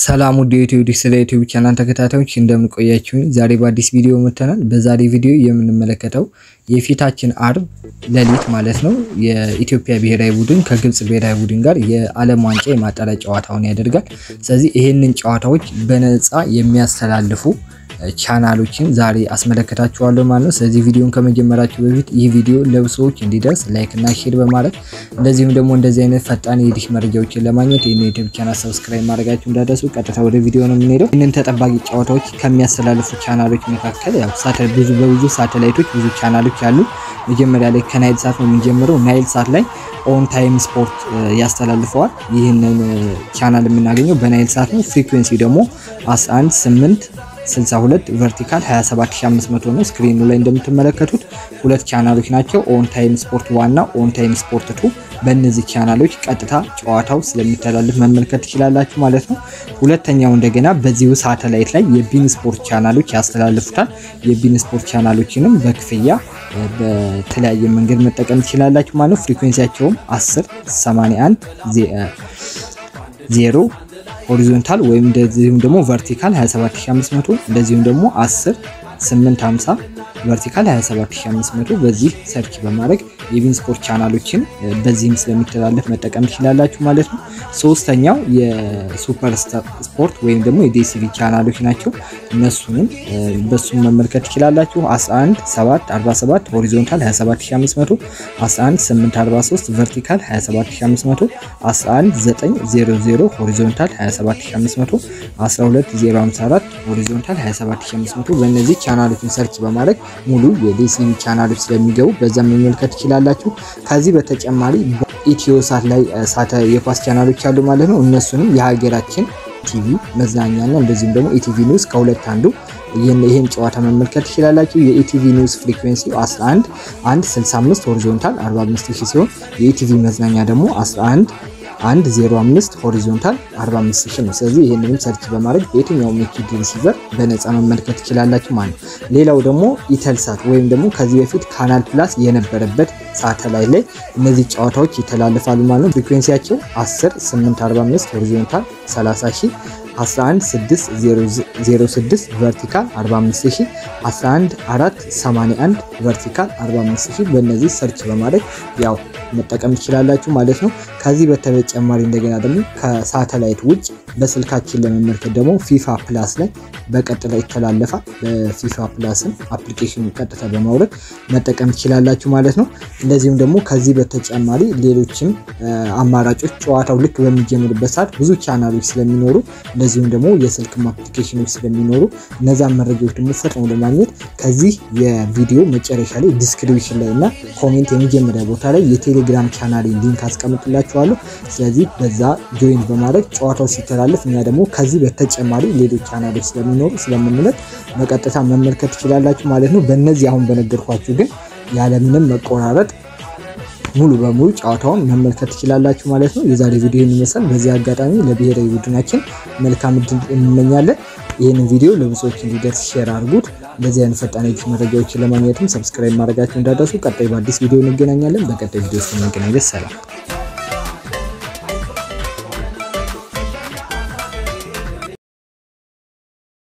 ሰላም ወደ ዩቲዩብ ቻናል ተከታታዮች እንደምን ቆያችሁኝ? ዛሬ በአዲስ ቪዲዮ መጥተናል። በዛሬ ቪዲዮ የምንመለከተው የፊታችን አርብ ሌሊት ማለት ነው የኢትዮጵያ ብሔራዊ ቡድን ከግብጽ ብሔራዊ ቡድን ጋር የዓለም ዋንጫ የማጣሪያ ጨዋታውን ያደርጋል። ስለዚህ ይሄንን ጨዋታዎች በነፃ የሚያስተላልፉ ቻናሎችን ዛሬ አስመለከታችኋለሁ ማለት ነው። ስለዚህ ቪዲዮን ከመጀመራችሁ በፊት ይህ ቪዲዮ ለብዙዎች እንዲደርስ ላይክ እና ሼር በማድረግ እንደዚሁም ደግሞ እንደዚህ አይነት ፈጣን የዲሽ መረጃዎችን ለማግኘት የኔ ዩቲዩብ ቻናል ሰብስክራይብ ማድረጋችሁ እንዳትረሱ። ቀጥታ ወደ ቪዲዮ ነው የምንሄደው። ይህንን ተጠባቂ ጨዋታዎች ከሚያስተላልፉ ቻናሎች መካከል ያው በብዙ ሳተላይቶች ብዙ ቻናሎች አሉ። መጀመሪያ ላይ ከናይል ሳት ነው የሚጀምረው። ናይል ሳት ላይ ኦን ታይም ስፖርት ያስተላልፈዋል። ይህንን ቻናል የምናገኘው በናይል ሳት ነው። ፍሪኩዌንሲ ደግሞ 11862 ቨርቲካል 27500 ነው። ስክሪኑ ላይ እንደምትመለከቱት ሁለት ቻናሎች ናቸው። ኦን ታይም ስፖርት 1 እና ኦን ታይም ስፖርት 2። በእነዚህ ቻናሎች ቀጥታ ጨዋታው ስለሚተላለፍ መመልከት ትችላላችሁ ማለት ነው። ሁለተኛው እንደገና በዚሁ ሳተላይት ላይ የቢን ስፖርት ቻናሎች ያስተላልፉታል። የቢን ስፖርት ቻናሎችንም በክፍያ በተለያየ መንገድ መጠቀም ትችላላችሁ ማለት ነው። ፍሪኩዌንሲያቸውም 1081 ሆሪዞንታል ወይም እንደዚሁም ደግሞ ቨርቲካል 27500 እንደዚሁም ደግሞ 10850 ቨርቲካል 27500 በዚህ ሰርች በማድረግ የቢን ስፖርት ቻናሎችን በዚህም ስለሚተላለፍ መጠቀም ትችላላችሁ ማለት ነው። ሶስተኛው የሱፐር ስፖርት ወይም ደግሞ የዲሲቪ ቻናሎች ናቸው። እነሱንም በሱም መመልከት ትችላላችሁ። 11747 ሆሪዞንታል 27500 11843 ቨርቲካል 27500 11900 ሆሪዞንታል 27500 12054 ሆሪዞንታል 27500 በእነዚህ ቻናሎችን ሰርች በማድረግ ሙሉ የዲሲቪ ቻናሎች ስለሚገቡ በዛ መመልከት ትችላላችሁ። ከዚህ በተጨማሪ ኢትዮሳት ላይ የኳስ ቻናሎች አሉ ማለት ነው። እነሱንም የሀገራችን ቲቪ መዝናኛና እንደዚሁም ደግሞ ኢቲቪ ኒውስ ከሁለት አንዱ ይሄን ጨዋታ መመልከት ትችላላችሁ። የኢቲቪ ኒውስ ፍሪኩዌንሲ 11165 ሆሪዞንታል 45000 ሲሆን የኢቲቪ መዝናኛ ደግሞ 11105 ሆሪዞንታል 45000 ነው። ስለዚህ ይሄንን ሰርች በማድረግ በየትኛውም የኪድ ሪሲቨር በነፃ መመልከት ትችላላችሁ ማለት ነው። ሌላው ደግሞ ኢተልሳት ወይም ደግሞ ከዚህ በፊት ካናል ፕላስ የነበረበት ሳተላይት ላይ እነዚህ ጨዋታዎች ይተላለፋሉ ማለት ነው። ፍሪኩዌንሲያቸው 10845 ሆሪዞንታል 30000 11606 ቨርቲካል 45000 11481 ቨርቲካል 45000 በእነዚህ ሰርች በማድረግ ያው መጠቀም ትችላላችሁ ማለት ነው። ከዚህ በተጨማሪ እንደገና ደግሞ ከሳተላይት ውጭ በስልካችን ለመመልከት ደግሞ ፊፋ ፕላስ ላይ በቀጥታ ይተላለፋል። በፊፋ ፕላስን አፕሊኬሽኑ ቀጥታ በማውረድ መጠቀም ትችላላችሁ ማለት ነው። እንደዚሁም ደግሞ ከዚህ በተጨማሪ ሌሎችም አማራጮች ጨዋታው ልክ በሚጀምርበት ሰዓት ብዙ ቻናሎች ስለሚኖሩ እንደዚሁም ደግሞ የስልክ አፕሊኬሽኖች ስለሚኖሩ እነዛን መረጃዎች ደግሞ ፈጥነው ለማግኘት ከዚህ የቪዲዮ መጨረሻ ላይ ዲስክሪፕሽን ላይ እና ኮሜንት የመጀመሪያ ቦታ ላይ የቴሌግራም ቻናል ሊንክ አስቀምጥላችኋለሁ። ስለዚህ በዛ ጆይን በማድረግ ጨዋታው ሲተላለፍ እኛ ደግሞ ከዚህ በተጨማሪ ሌሎች ቻናሎች ስለምንለቅ በቀጥታ መመልከት ትችላላችሁ ማለት ነው። በእነዚህ አሁን በነገርኳችሁ ግን ያለምንም መቆራረጥ ሙሉ በሙሉ ጨዋታውን መመልከት ትችላላችሁ ማለት ነው። የዛሬ ቪዲዮ ይመስላል። በዚህ አጋጣሚ ለብሔራዊ ቡድናችን መልካም እድል እንመኛለን። ይሄንን ቪዲዮ ለብዙዎች እንዲደርስ ሼር አድርጉት። እንደዚህ አይነት ፈጣን መረጃዎችን ለማግኘትም ሰብስክራይብ ማድረጋችሁ እንዳትረሱ። ቀጣይ በአዲስ ቪዲዮ እንገናኛለን። በቀጣይ ቪዲዮ እስከምንገናኝ ሰላም።